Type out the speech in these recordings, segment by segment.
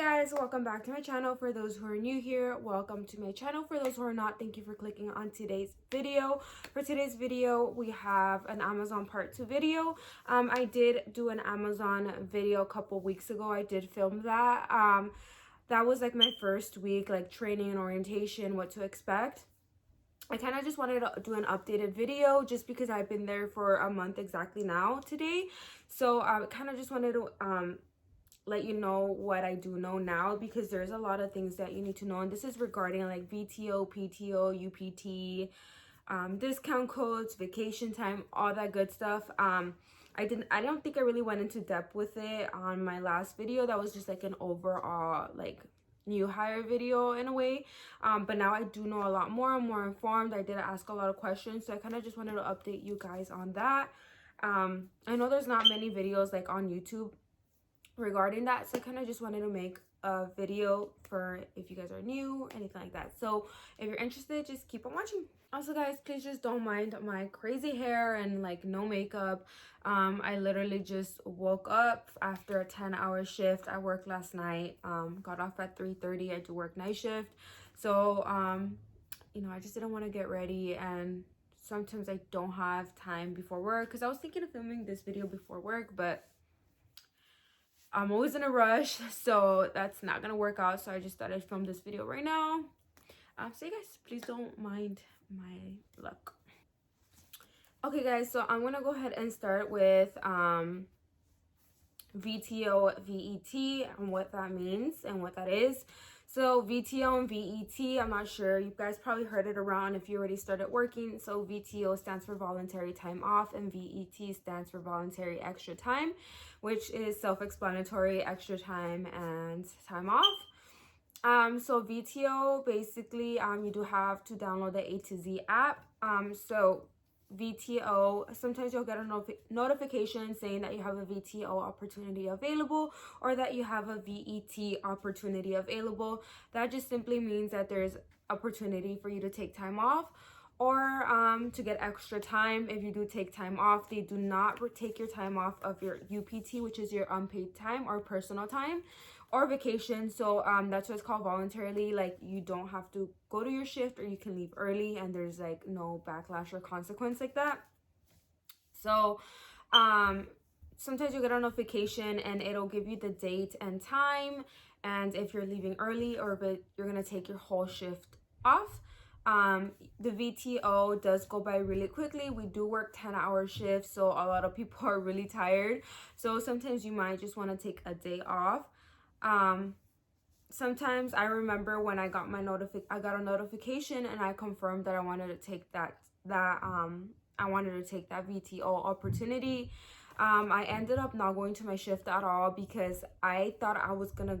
Guys, welcome back to my channel. For those who are new here, welcome to my channel. For those who are not, thank you for clicking on today's video. For today's video, we have an Amazon part 2 video. I did do an Amazon video a couple weeks ago. I did film that. That was like my first week, like training and orientation, what to expect. I kind of just wanted to do an updated video just because I've been there for a month exactly now today. So I kind of just wanted to let you know what I do know now, because there's a lot of things that you need to know, and this is regarding like VTO, PTO, UPT, discount codes, vacation time, all that good stuff. I don't think I really went into depth with it on my last video. That was just like an overall like new hire video in a way, but now I do know a lot more. I'm more informed. I did ask a lot of questions, so I kind of just wanted to update you guys on that. I know there's not many videos like on YouTube regarding that, so I kind of just wanted to make a video for if you guys are new, anything like that. So if you're interested, just keep on watching. Also guys, please just don't mind my crazy hair and like no makeup. I literally just woke up after a 10-hour shift. I worked last night, got off at 3:30. I do work night shift, so you know, I just didn't want to get ready, and sometimes I don't have time before work, because I was thinking of filming this video before work, but I'm always in a rush, so that's not gonna work out. So I just thought I'd film this video right now. So you guys, please don't mind my look. Okay guys, so I'm gonna go ahead and start with VTO, VET, and what that means and what that is. So VTO and VET, I'm not sure, you guys probably heard it around if you already started working. So VTO stands for voluntary time off, and VET stands for voluntary extra time, which is self-explanatory, extra time and time off. So VTO, basically, you do have to download the A to Z app. So VTO, sometimes you'll get a notification saying that you have a VTO opportunity available, or that you have a VET opportunity available. That just simply means that there's opportunity for you to take time off, or to get extra time. If you do take time off, they do not take your time off of your UPT, which is your unpaid time or personal time, or vacation. So that's what it's called, voluntarily. Like, you don't have to go to your shift, or you can leave early, and there's like no backlash or consequence like that. So sometimes you get a notification and it'll give you the date and time, and if you're leaving early, or if you're gonna take your whole shift off. The VTO does go by really quickly. We do work 10-hour shifts, so a lot of people are really tired, so sometimes you might just want to take a day off. Sometimes I remember when I got I got a notification and I confirmed that I wanted to take that VTO opportunity. I ended up not going to my shift at all, because I thought I was gonna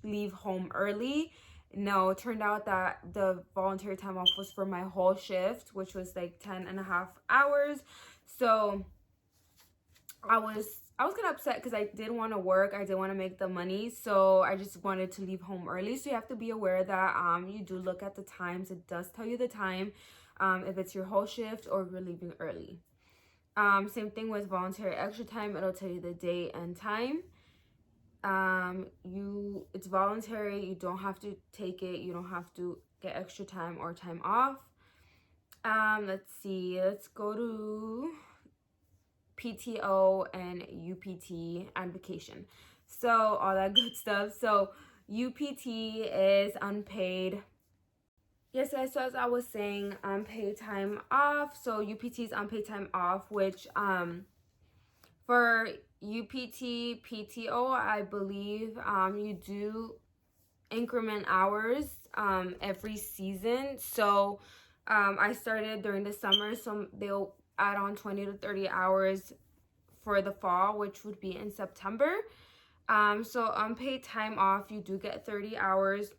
leave home early. No, it turned out that the voluntary time off was for my whole shift, which was like 10.5 hours. So I was kind of upset, because I did want to work, I did want to make the money, so I just wanted to leave home early. So you have to be aware that you do look at the times. It does tell you the time, if it's your whole shift or if you're leaving early. Same thing with voluntary extra time. It'll tell you the date and time. It's voluntary. You don't have to take it. You don't have to get extra time or time off. Let's see. Let's go to PTO and UPT and vacation. So all that good stuff. So UPT is unpaid. Yes guys, so as I was saying, unpaid time off. So UPT is unpaid time off, which for UPT, PTO, I believe you do increment hours every season. So I started during the summer, so they'll add on 20 to 30 hours for the fall, which would be in September. So unpaid time off, you do get 30 hours.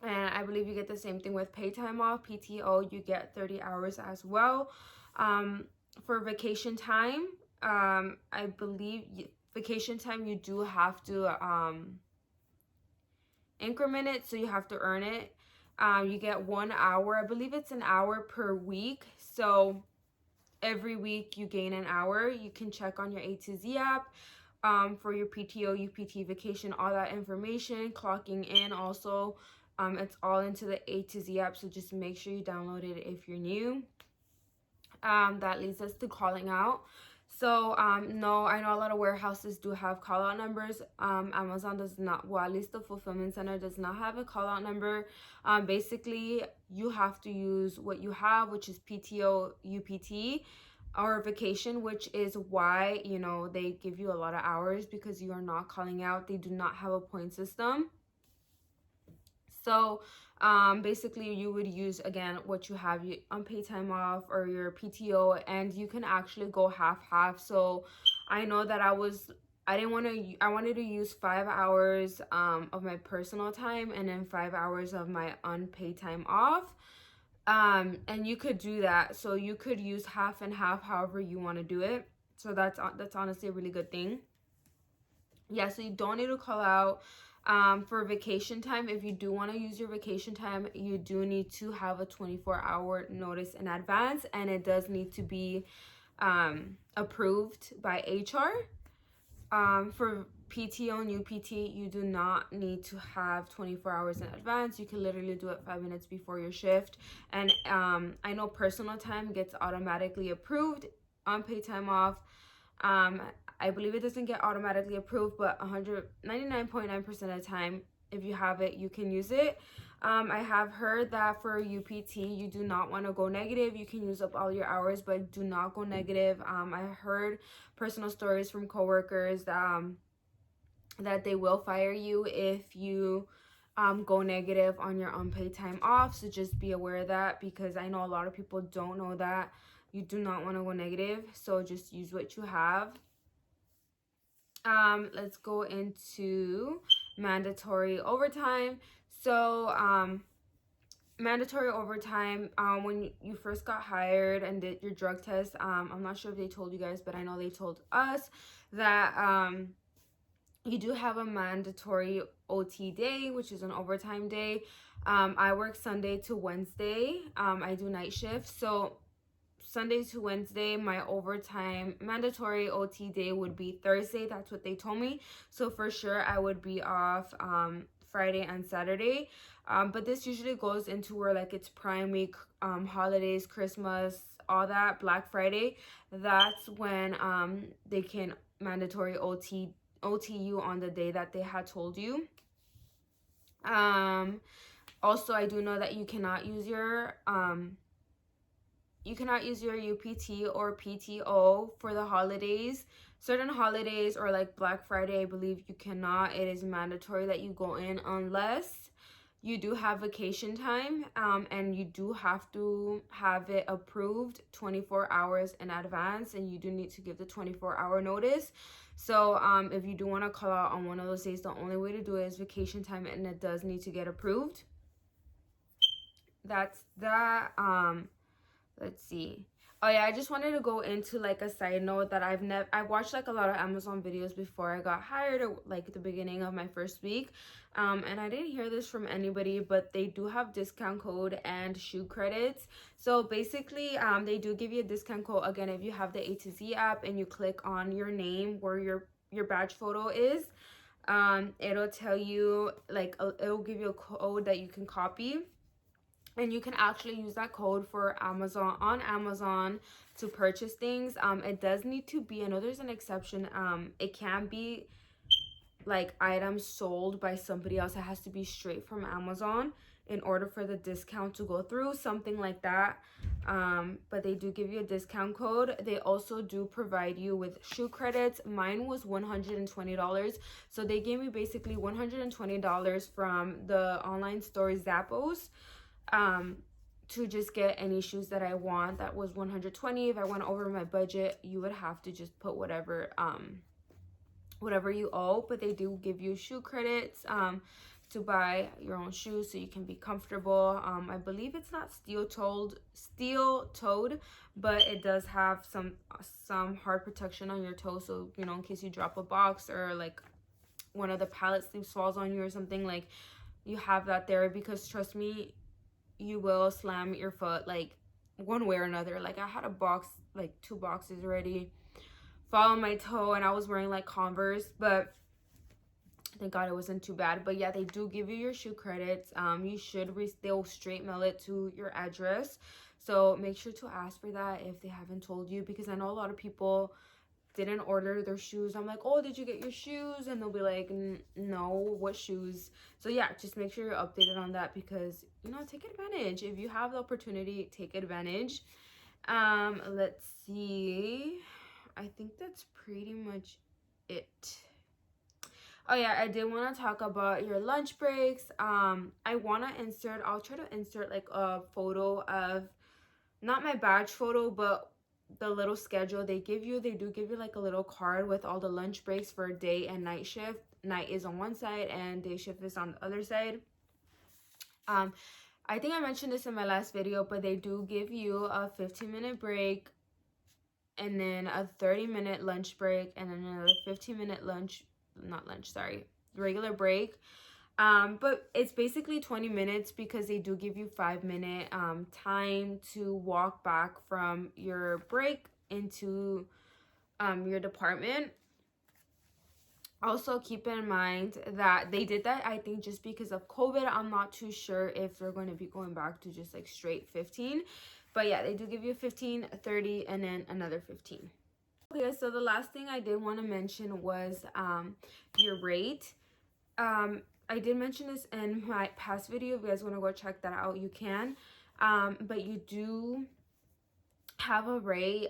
And I believe you get the same thing with paid time off. PTO, you get 30 hours as well. For vacation time, I believe vacation time, you do have to increment it, so you have to earn it. You get 1 hour. I believe it's an hour per week. So every week you gain an hour. You can check on your A to Z app for your PTO, UPT, vacation, all that information, clocking in also. It's all into the A to Z app, so just make sure you download it if you're new. That leads us to calling out. So no, I know a lot of warehouses do have call out numbers. Amazon does not, well, at least the fulfillment center does not have a call out number. Basically you have to use what you have, which is PTO, UPT, or vacation, which is why, you know, they give you a lot of hours, because you are not calling out. They do not have a point system. So basically you would use, again, what you have, unpaid time off or your PTO, and you can actually go half. So I know that I wanted to use 5 hours of my personal time and then 5 hours of my unpaid time off. And you could do that. So you could use half and half, however you want to do it. So that's honestly a really good thing. Yeah, so you don't need to call out. For vacation time, if you do want to use your vacation time, you do need to have a 24-hour notice in advance, and it does need to be approved by HR. For PTO and UPT, you do not need to have 24 hours in advance. You can literally do it 5 minutes before your shift. And I know personal time gets automatically approved, unpaid time off. I believe it doesn't get automatically approved, but 99.9% of the time, if you have it, you can use it. I have heard that for UPT, you do not want to go negative. You can use up all your hours, but do not go negative. I heard personal stories from coworkers that they will fire you if you go negative on your unpaid time off. So just be aware of that, because I know a lot of people don't know that. You do not want to go negative, so just use what you have. Let's go into mandatory overtime. So mandatory overtime, when you first got hired and did your drug test, I'm not sure if they told you guys, but I know they told us that you do have a mandatory OT day, which is an overtime day. I work Sunday to Wednesday. I do night shift, so Sunday to Wednesday, my overtime mandatory OT day would be Thursday. That's what they told me. So for sure, I would be off Friday and Saturday. But this usually goes into where, like, it's Prime Week, holidays, Christmas, all that, Black Friday. That's when they can mandatory OT you on the day that they had told you. Also, I do know that you cannot use your UPT or PTO for the holidays. Certain holidays, or like Black Friday, I believe you cannot. It is mandatory that you go in unless you do have vacation time, and you do have to have it approved 24 hours in advance, and you do need to give the 24-hour notice. So if you do want to call out on one of those days, the only way to do it is vacation time, and it does need to get approved. That's that. Let's see. Oh yeah, I just wanted to go into, like, a side note that I watched, like, a lot of Amazon videos before I got hired, or like at the beginning of my first week. And I didn't hear this from anybody, but they do have discount code and shoe credits. So basically, they do give you a discount code, again, if you have the A to Z app and you click on your name where your badge photo is. It'll tell you, like, it'll give you a code that you can copy. And you can actually use that code for Amazon to purchase things. It does need to be, I know there's an exception. It can be like items sold by somebody else. It has to be straight from Amazon in order for the discount to go through, something like that. But they do give you a discount code. They also do provide you with shoe credits. Mine was $120. So they gave me basically $120 from the online store Zappos. To just get any shoes that I want. That was $120. If I went over my budget, you would have to just put whatever you owe. But they do give you shoe credits to buy your own shoes so you can be comfortable. I believe it's not steel-toed, but it does have some hard protection on your toe, so you know, in case you drop a box or like one of the pallet sleeves falls on you or something, like, you have that there. Because trust me, you will slam your foot, like, one way or another. Like, I had a box, like 2 boxes already fall on my toe, and I was wearing like Converse, but thank God it wasn't too bad. But yeah, they do give you your shoe credits. You should they'll straight mail it to your address, so make sure to ask for that if they haven't told you, because I know a lot of people didn't order their shoes. I'm like, oh, did you get your shoes? And they'll be like, no, what shoes? So yeah, just make sure you're updated on that, because you know, take advantage. If you have the opportunity, take advantage. Let's see, I think that's pretty much it. Oh yeah, I did want to talk about your lunch breaks. I want to insert, I'll try to insert like a photo of, not my badge photo, but the little schedule they give you. They do give you like a little card with all the lunch breaks for day and night shift. Night is on one side and day shift is on the other side. I think I mentioned this in my last video, but they do give you a 15-minute break, and then a 30-minute lunch break, and then another 15-minute regular break. But it's basically 20 minutes, because they do give you 5-minute time to walk back from your break into your department. Also, keep in mind that they did that, I think, just because of COVID. I'm not too sure if they're going to be going back to just like straight 15. But yeah, they do give you 15, 30, and then another 15. Okay, so the last thing I did want to mention was your rate. I did mention this in my past video. If you guys want to go check that out, you can. But you do have a rate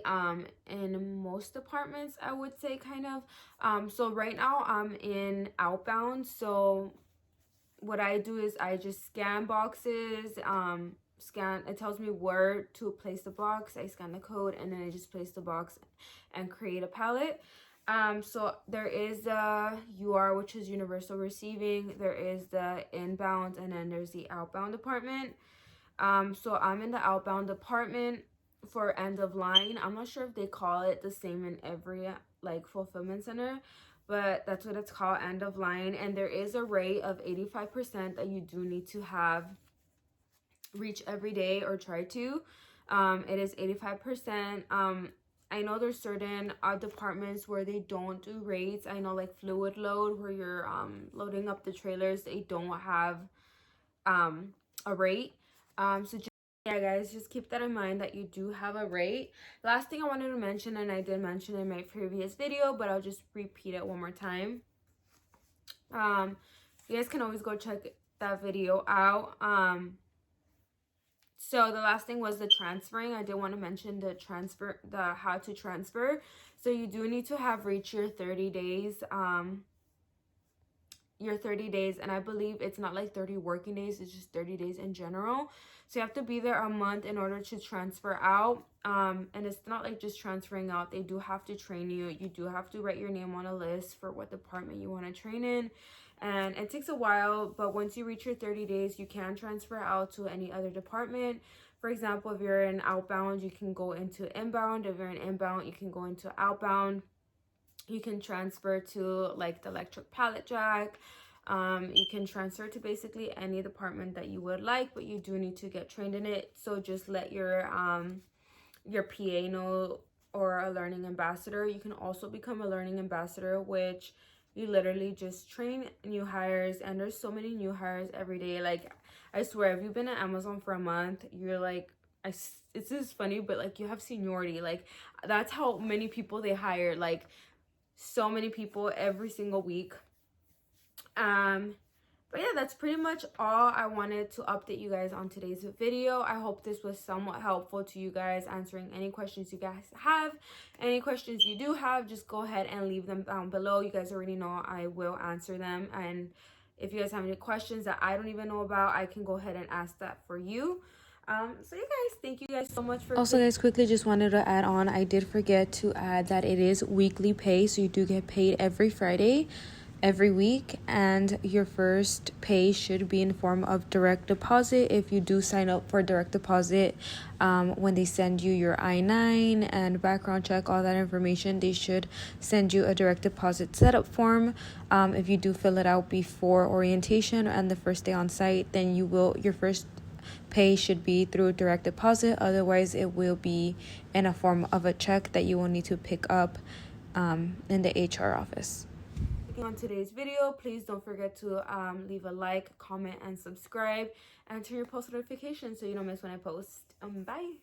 in most departments, I would say, kind of. So right now I'm in outbound. So what I do is I just scan boxes, it tells me where to place the box. I scan the code, and then I just place the box and create a pallet. So there is the UR, which is universal receiving. There is the inbound, and then there's the outbound department. So I'm in the outbound department for end of line. I'm not sure if they call it the same in every like fulfillment center, but that's what it's called, end of line. And there is a rate of 85% that you do need to have reach every day, or try to. It is 85%. I know there's certain departments where they don't do rates. I know like fluid load, where you're loading up the trailers, they don't have a rate. So just, yeah guys, just keep that in mind, that you do have a rate. Last thing I wanted to mention, and I did mention in my previous video, but I'll just repeat it one more time. You guys can always go check that video out. So the last thing was the transferring. I did want to mention the how to transfer. So you do need to have reached your 30 days. And I believe it's not like 30 working days, it's just 30 days in general. So you have to be there a month in order to transfer out. And it's not like just transferring out. They do have to train you. You do have to write your name on a list for what department you want to train in. And it takes a while, but once you reach your 30 days, you can transfer out to any other department. For example, if you're in outbound, you can go into inbound. If you're in inbound, you can go into outbound. You can transfer to like the electric pallet jack. You can transfer to basically any department that you would like, but you do need to get trained in it. So just let your PA know, or a learning ambassador. You can also become a learning ambassador, which you literally just train new hires, and there's so many new hires every day. Like, I swear, if you've been at Amazon for a month, you're like, it's just funny, but like, you have seniority. Like, that's how many people they hire. Like, so many people every single week. But yeah, that's pretty much all I wanted to update you guys on today's video. I hope this was somewhat helpful to you guys, answering any questions you guys have. Any questions you do have, just go ahead and leave them down below. You guys already know I will answer them. And if you guys have any questions that I don't even know about, I can go ahead and ask that for you. So you guys, thank you guys so much for also guys, quickly just wanted to add on, I did forget to add that it is weekly pay, so you do get paid every Friday every week, and your first pay should be in form of direct deposit. If you do sign up for direct deposit, when they send you your I-9 and background check, all that information, they should send you a direct deposit setup form. If you do fill it out before orientation and the first day on site, then your first pay should be through direct deposit. Otherwise, it will be in a form of a check that you will need to pick up in the HR office. On today's video, please don't forget to leave a like, comment, and subscribe, and turn your post notifications so you don't miss when I post. Bye.